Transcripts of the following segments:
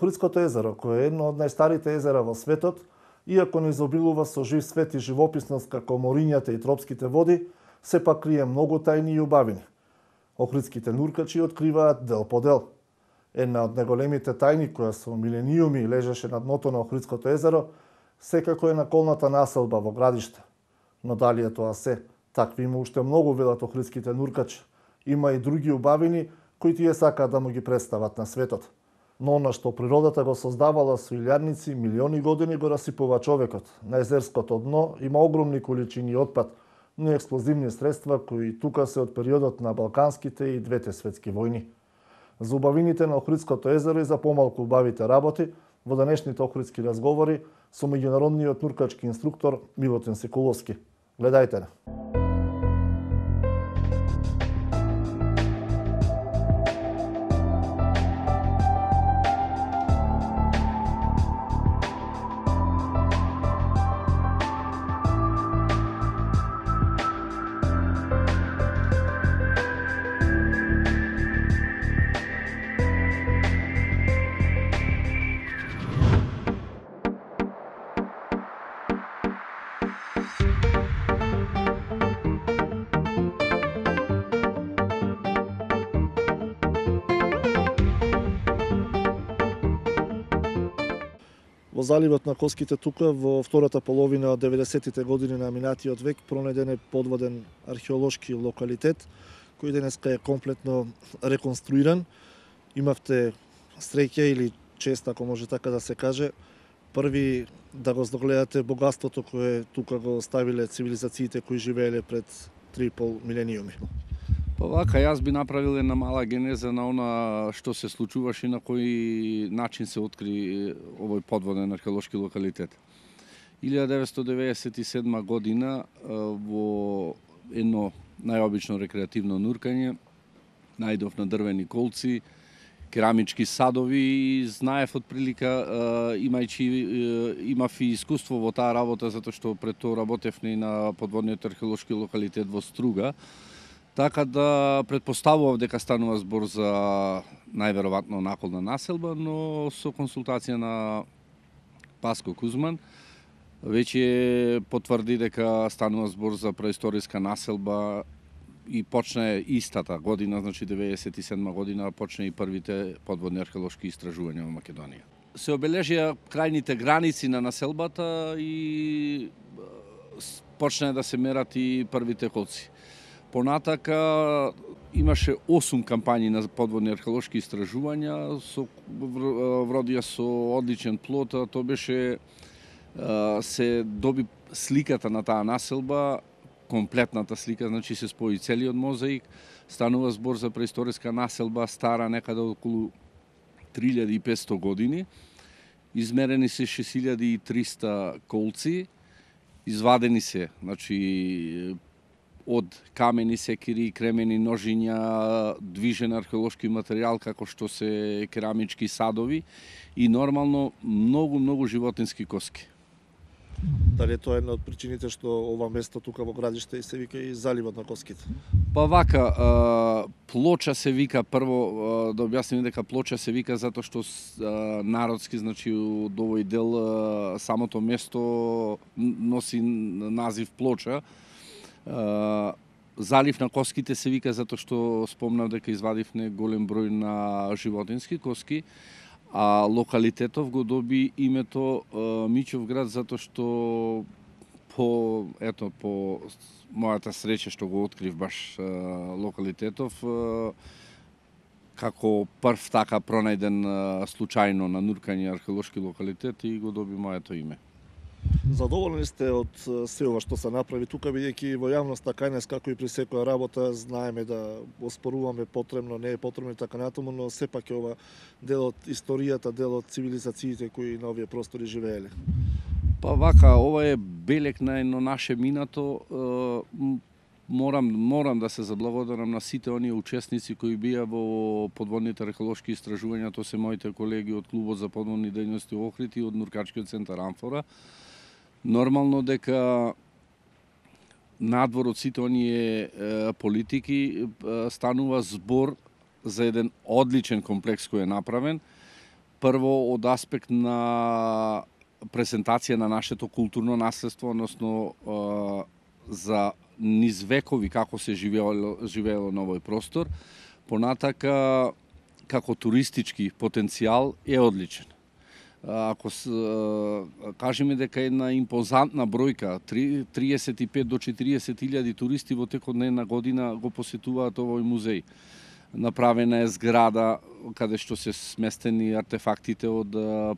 Охридското езеро, кое е едно од најстарите езера во светот, иако не изобилува со жив свет и живописност како морињата и тропските води, сепак крие многу тајни и убавини. Охридските нуркачи откриваат дел по дел. Една од најголемите тајни која со милениуми лежеше на дното на Охридското езеро, секако е наколната населба во градиште. Но дали е тоа се? Такви има уште многу, велат охридските нуркачи. Има и други убавини кои тие сакаат да му ги представат на светот. Но она што природата го создавала со илјадници, милиони години го расипува човекот. На езерското дно има огромни количини отпад, но и експлозивни средства кои тука се од периодот на Балканските и двете светски војни. За убавините на Охридското езеро и за помалку убавите работи во денешните охридски разговори со меѓународниот нуркачки инструктор Милутин Секуловски. Гледајте на. Во заливот на Коските тука во втората половина од 90-тите години на минатиот век пронеден е подводен археолошки локалитет кој денеска е комплетно реконструиран. Имавте среќа или чест, ако може така да се каже, први да го здогледате богатството кое тука го ставиле цивилизациите кои живееле пред 3,5 милениуми. Па вака, јас би направил една мала генеза на она што се случуваше и на кој начин се откри овој подводен археолошки локалитет. 1997 година во едно најобично рекреативно нуркање најдов на дрвени колци, керамички садови и знаев од прилика, имав и искуство во таа работа, затоа што пред тоа работев и на подводниот археолошки локалитет во Струга. Така да предпоставував дека станува збор за најверојатно наколна населба, но со консултација на Паско Кузман веќе потврди дека станува збор за преисториска населба и почне истата година, значи 97 година, почне и првите подводни археолошки истражувања во Македонија. Се обележија крајните граници на населбата и почне да се мерат и првите колци. Понатака имаше 8 кампањи на подводни археолошки истражувања, вродија со одличен плод, тоа беше се доби сликата на таа населба, комплетната слика, значи се спои целиот мозаик, станува збор за преисториска населба стара некаде околу 3500 години, измерени се 6300 колци, извадени се, значи од камени, секири, кремени, ножиња, движен археолошки материјал како што се керамички садови и нормално многу животински коски. Дали тоа е една од причините што ова место тука во градиште и се вика и заливот на Коските? Па вака, плоча се вика, прво да објасним дека плоча се вика затоа што народски, значи од овој дел самото место носи назив плоча. Залив на Коските се вика затоа што спомнав дека извадивме голем број на животински коски, а локалитетов го доби името Мичов град затоа што по мојата среќа што го открив баш локалитетов како прв така пронајден случајно на нуркање археолошки локалитет и го доби моето име. Задоволни сте од се ова што се направи тука, бидејќи во јавноста кај нас, како и при секоја работа, знаеме да оспоруваме потребно, не е потребно и така натаму, но сепак е ова дел од историјата, дел од цивилизациите кои на овие простори живееле. Па вака, ова е белег на едно наше минато. Морам да се заблагодарам на сите оние учесници кои бија во подводните археолошки истражувања, тоа се моите колеги од клубот за подводни дејности Охрид и од Нуркачкиот центар Амфора. Нормално дека надвор од сите оние политики станува збор за еден одличен комплекс кој е направен. прво од аспект на презентација на нашето културно наследство, односно за низ векови како се живеело на овој простор, понатака како туристички потенцијал е одличен. Ако кажеме дека една импозантна бројка, 35 до 40.000 туристи во текот на една година го посетуваат овој музеј. Направена е зграда каде што се сместени артефактите од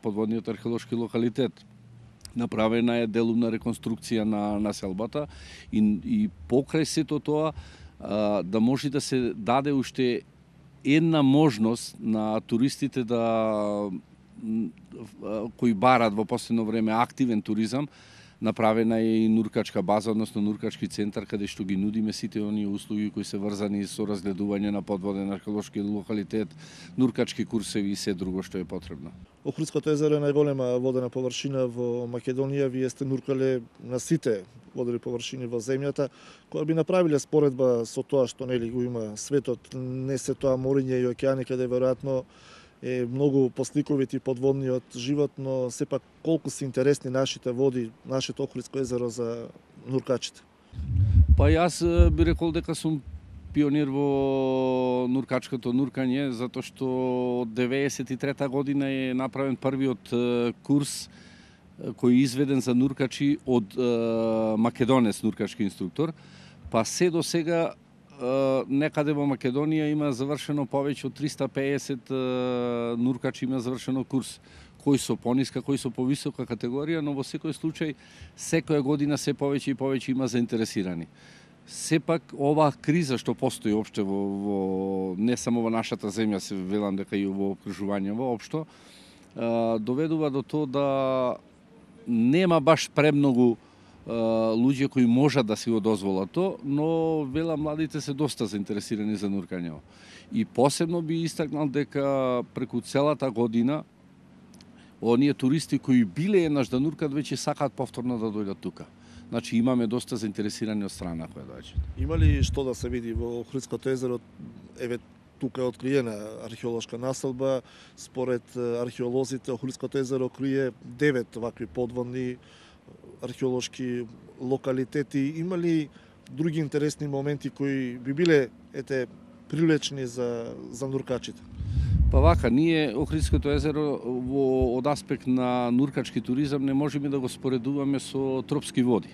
подводниот археолошки локалитет. Направена е делумна реконструкција на населбата и покрај сето тоа да може да се даде уште една можност на туристите кои барат во последно време активен туризам. Направена е и нуркачка база, односно нуркачки центар, каде што ги нудиме сите оние услуги кои се врзани со разгледување на подводен археолошки локалитет, нуркачки курсеви и се друго што е потребно. Охридското езеро е најголема водена површина во Македонија. Вие сте нуркале на сите водени површини во земјата. Кога би направиле споредба со тоа што нели го има светот, не се тоа мориње и океани, каде веројатно е многу посликовит и подводниот живот, но сепак колку се интересни нашите води, нашето Охридско езеро за нуркачите? Па јас би рекол дека сум пионир во нуркачкото нуркање, затоа што од 93 година е направен првиот курс кој е изведен за нуркачи од македонец нуркачки инструктор, па се до сега некаде во Македонија има завршено повеќе од 350 нуркачи има завршено курс, кои со пониска, кои со повисока категорија, но во секој случај секоја година се повеќе и повеќе има заинтересирани. Сепак оваа криза што постои опште во не само во нашата земја, се велам дека и во окружувањето општо, доведува до тоа да нема баш премногу луѓе кои можат да си го дозволат то, но вела младите се доста заинтересирани за нуркањето. И посебно би истакнал дека преку целата година оние туристи кои биле еднаш да нуркат веќе сакаат повторно да дојдат тука. Значи имаме доста заинтересирани од страна која доаѓаат. Има ли што да се види во Охридското езеро? Еве тука е откриена археолошка населба. Според археолозите Охридското езеро крие 9 вакви подводни археолошки локалитети. Има ли други интересни моменти кои би биле привлечни за нуркачите? Па вака, ние Охридското езеро од аспект на нуркачки туризам не можеме да го споредуваме со тропски води.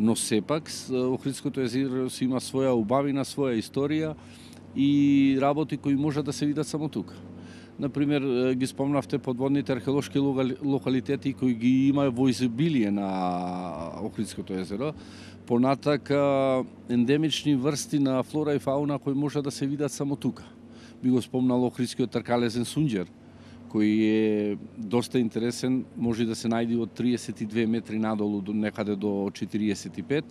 Но сепак Охридското езеро си има своја убавина, своја историја и работи кои можат да се видат само тука. Например, ги спомнавте подводните археолошки локалитети кои ги има во изобилие на Охридското езеро. Понатака ендемични врсти на флора и фауна кои можат да се видат само тука. Би го спомнал Охридскиот тркалезен сунџер, кој е доста интересен, може да се најде од 32 метри надолу до некаде до 45.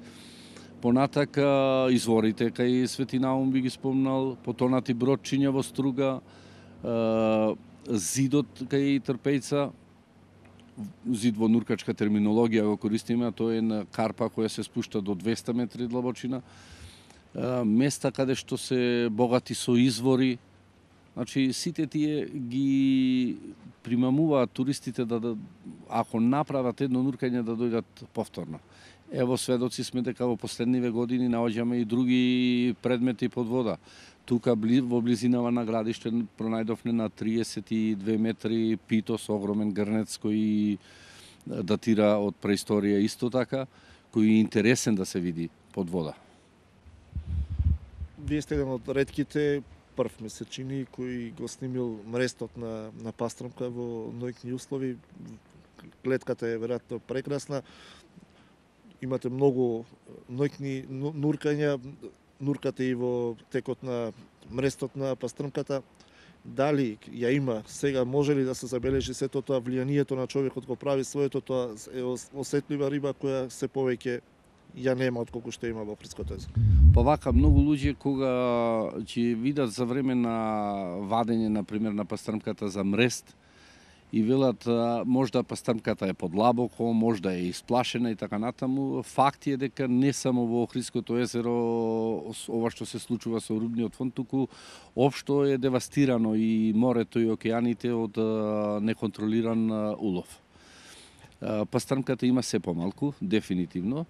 Понатака изворите кај Свети Наум би ги спомнал, потонати бродчиња во Струга, зидот кај Трпејца, зид во нуркачка терминологија го користиме, тоа е на карпа која се спушта до 200 метри длабочина, места каде што се богати со извори. Значи, сите тие ги примамуваат туристите ако направат едно нуркање да дојдат повторно. Ево сведоци сме дека во последниве години наоѓаме и други предмети под вода. Тука во близинава на градиште пронајдовме на 32 метри питос, огромен грнец кој датира од преисторија исто така, кој е интересен да се види под вода. Вие сте еден од ретките прв месечини кој го снимил мрестот на пастрмка во ноќни услови. Гледката е веројатно прекрасна. Имате многу ноќни нуркања, нуркате и во текот на мрестот на пастрмката. Дали ја има сега, може ли да се забележи сето тоа влијанието на човекот го прави своето, тоа е осетлива риба која се повеќе ја нема отколку што има во Охридското езеро. Па вака, многу луѓе кога ќе видат за време на вадење, например, на пастрмката за мрест, и велат можда пастармката е подлабоко, можда е исплашена и така натаму. Факт е дека не само во Охридското езеро ова што се случува со рибниот фонд, туку општо е девастирано и морето и океаните од неконтролиран улов. Пастармката има се помалку, дефинитивно,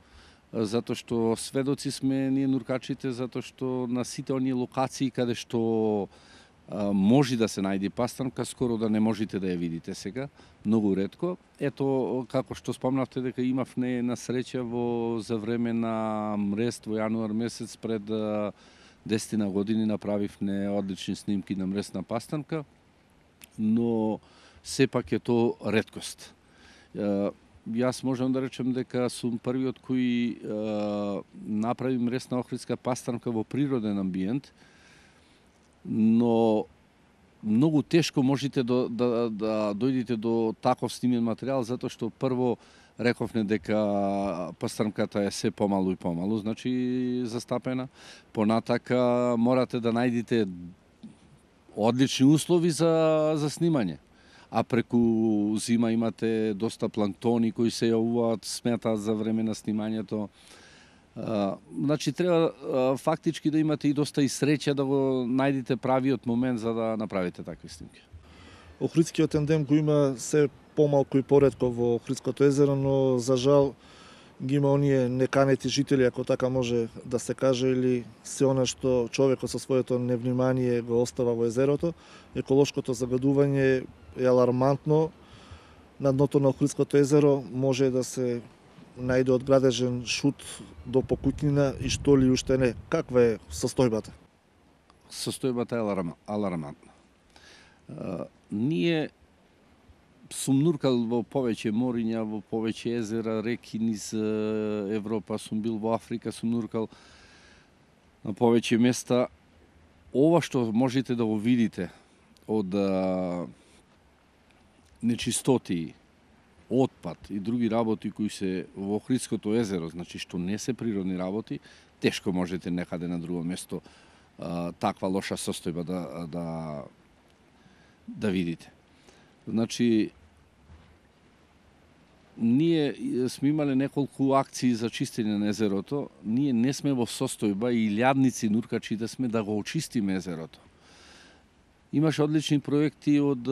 затоа што сведоци сме ние нуркачите, затоа што на сите оние локации каде што може да се најде пастармка, скоро да не можете да ја видите сега, многу ретко. Ето, како што спомнавте дека имавме на среќа за време на мрест во јануар месец пред 10 години направивме одлични снимки на мрестна пастармка, но сепак е то реткост. Јас можам да речем дека сум првиот кој направи мресна охридска пастармка во природен амбиент, но многу тешко можете да дојдете до таков снимен материјал, затоа што прво рековме дека пастармката е се помалу и помалу, значи застапена. Понатака морате да најдете одлични услови за снимање. А преку зима имате доста планктони кои се јавуваат, сметаат за време на снимањето. Значи треба фактички да имате и доста и среќа да го најдете правиот момент за да направите такви снимки. Охридскиот ендем го има се помалку и поретко во Охридското езеро, но за жал ги има оние неканети жители, ако така може да се каже, или се она што човекот со своето невнимание го остава во езерото. Еколошкото загадување е алармантно. На дното на Охридското езеро може да се најде од градежен шут до покутнина и што ли уште не. Каква е состојбата? Состојбата е алармантна. Ние сум нуркал во повеќе мориња, во повеќе езера, реки низ Европа, сум бил во Африка, сум нуркал на повеќе места. Ова што можете да го видите од нечистоти, отпад и други работи кои се во Охридското езеро, значи што не се природни работи, тешко можете некаде на друго место таква лоша состојба да видите. Значи, ние сме имале неколку акции за чистење на езерото, ние не сме во состојба и илјадници нуркачите сме да го очистиме езерото. Имаше одлични проекти од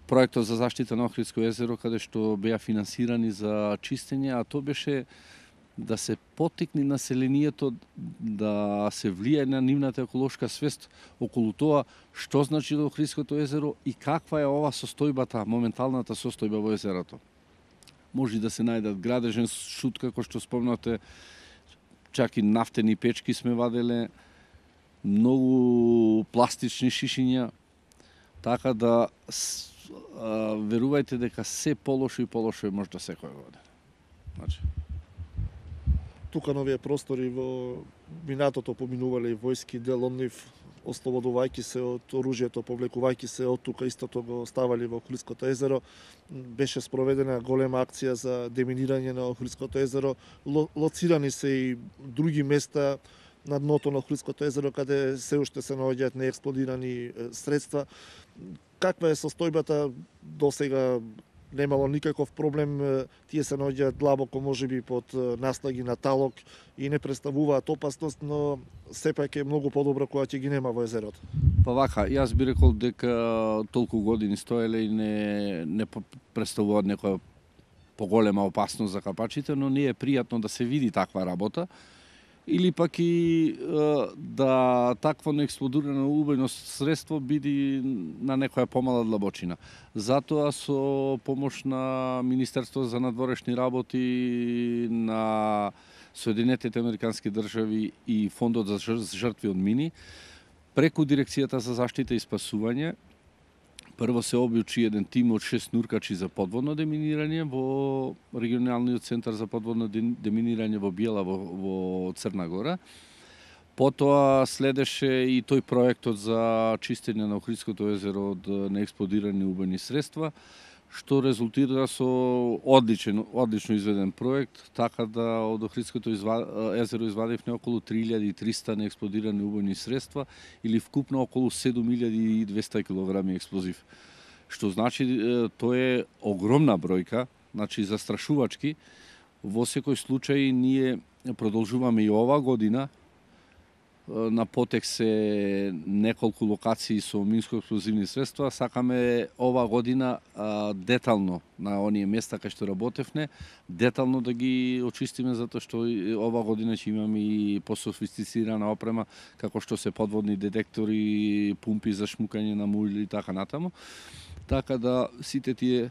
проектот за заштита на Охридско езеро, каде што беа финансирани за чистење, а то беше да се поттикне населението да се влие на нивната еколошка свест околу тоа што значи Охридското езеро и каква е ова состојбата, моменталната состојба во езерото. Може да се најдат градежен шут, како што спомнате, чак и нафтени печки сме ваделе, многу пластични шишиња, така да верувајте дека се полошо и полошо е можда секоја година. Значи, тука на овие простори во минатото поминувале и војски, дел од нив ослободувајќи се од оружјето, повлекувајќи се од тука, истото го оставали во Охридското езеро. Беше спроведена голема акција за деминирање на Охридското езеро. Лоцирани се и други места на дното на Охридското езеро, каде се уште се наоѓаат неексплодирани средства. Каква е состојбата? До сега немало никаков проблем, тие се наоѓаат длабоко, можеби под наслаги на талок и не представуваат опасност, но сепак е многу подобро кога ќе ги нема во езерото. Па вака, јас би рекол дека толку години стоеле и не представуваат некоја поголема опасност за капачите, но не е пријатно да се види таква работа, или пак и да такво неексплодирано убајно средство биде на некоја помала длабочина. Затоа со помош на Министерство за надворешни работи на Соединетите Американски држави и Фондот за жртви од мини, преку Дирекцијата за заштита и спасување, прво се објучи еден тим од 6 нуркачи за подводно деминирање во регионалниот центар за подводно деминирање во Бјела во Црна Гора. Потоа следеше и тој проектот за чистење на Охридското езеро од неексплодирани убајни средства, што резултира со одлично изведен проект, така да од Охридското езеро извадивме околу 3300 неексплодирани убајни средства или вкупно околу 7200 килограми експлозив. што значи тоа е огромна бројка, значи застрашувачки. Во секој случај ние продолжуваме и ова година. На потек се неколку локации со минско-експлозивни средства. Сакаме ова година детално на оние места кај што работевме, детално да ги очистиме, затоа што ова година ќе имаме и пософистицирана опрема, како што се подводни детектори, пумпи за шмукање на мујли и така натаму. Така да сите тие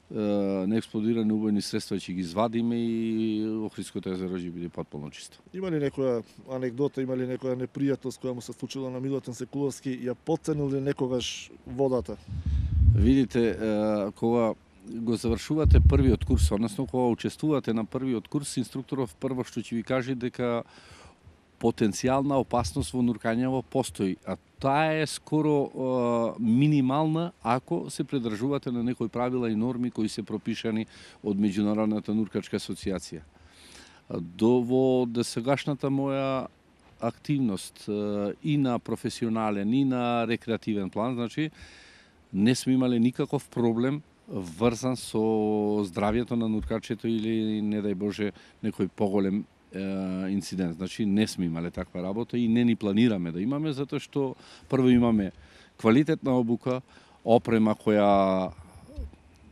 неексплодирани убојни средства ќе ги извадиме и Охридското езеро ќе биде потполно чисто. Има ли некоја анегдота, има ли некоја непријатност која му се случила на Милутин Секуловски, ја потценил ли некогаш водата? Видите, кога го завршувате првиот курс, односно кога учествувате на првиот курс, инструкторов прво што ќе ви каже дека потенцијална опасност во нуркањево постои, а таа е скоро минимална ако се придржувате на некои правила и норми кои се пропишани од Меѓународната нуркачка асоциација. Во досегашната моја активност и на професионален и на рекреативен план, значи не сме имале никаков проблем врзан со здравјето на нуркачето или не дај Боже некој поголем инцидент. Значи не сме имале таква работа и не ни планираме да имаме, затоа што прво имаме квалитетна обука, опрема која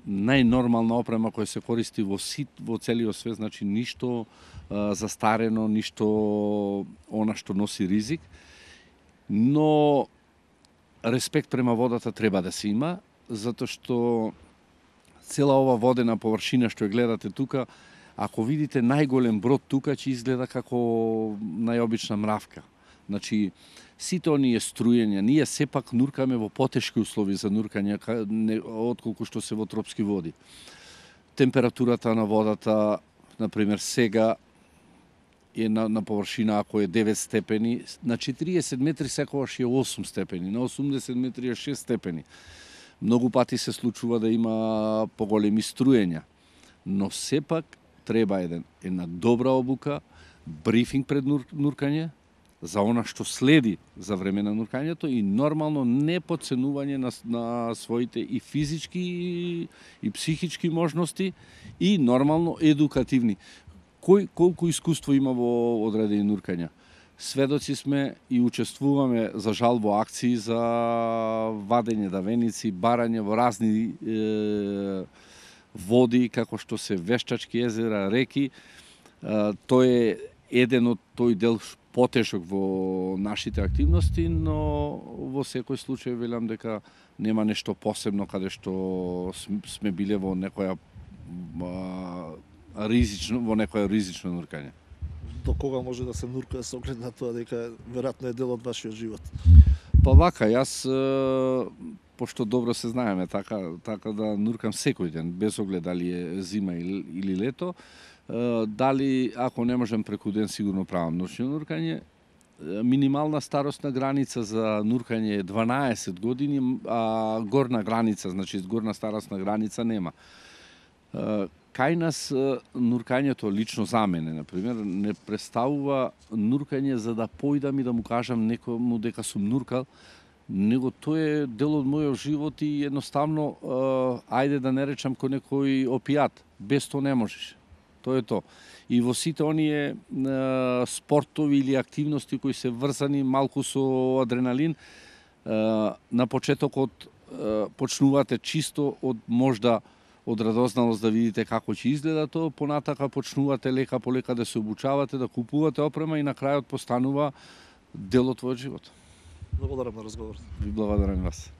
најнормална опрема која се користи во целиот свет, значи ништо застарено, ништо она што носи ризик, но респект према водата треба да се има, затоа што цела ова водена површина што ја гледате тука, ако видите најголем брод тука, ќе изгледа како најобична мравка. Значи, сите оние струјења, ние сепак нуркаме во потешки услови за нуркање, отколку што се во тропски води. Температурата на водата, например, сега е на површина, ако е 9 степени, на 40 метри секогаш е 8 степени, на 80 метри е 6 степени. Многу пати се случува да има поголеми струјења, но сепак треба една добра обука, брифинг пред нуркање, за она што следи за време на нуркањето и нормално не потценување на своите и физички и психички можности и нормално едукативни. Колку искуство има во одредени нуркања? Сведоци сме и учествуваме за жал во акции за вадење давеници, барање во разни води, како што се вештачки езера, реки. Тој е еден од тој дел потешок во нашите активности, но во секој случај велам дека нема нешто посебно каде што сме биле во некоја ризично нуркање. До кога може да се нурка со оглед на тоа дека веројатно е дел од вашиот живот? Па вака, јас пошто добро се знаеме, така да нуркам секој ден, без оглед дали е зима или лето. Дали, ако не можем преку ден, сигурно правам ночно нуркање. Минимална старосна граница за нуркање е 12 години, а горна граница, значи горна старосна граница нема. Кај нас нуркањето, лично за мене, например, не представува нуркање за да појдам и да му кажам некому дека сум нуркал, него тој е дел од мојот живот и едноставно, ајде да не речам ко некој опијат, без тоа не можеш. Тоа е тоа. И во сите оние спортови или активности кои се врзани малку со адреналин, на почетокот почнувате чисто од можда од радозналост да видите како ќе изгледа тоа, понатака почнувате лека по лека да се обучавате, да купувате опрема и на крајот постанува дел од твојот живот. Благодарам на разговорот. Ви благодарам вас.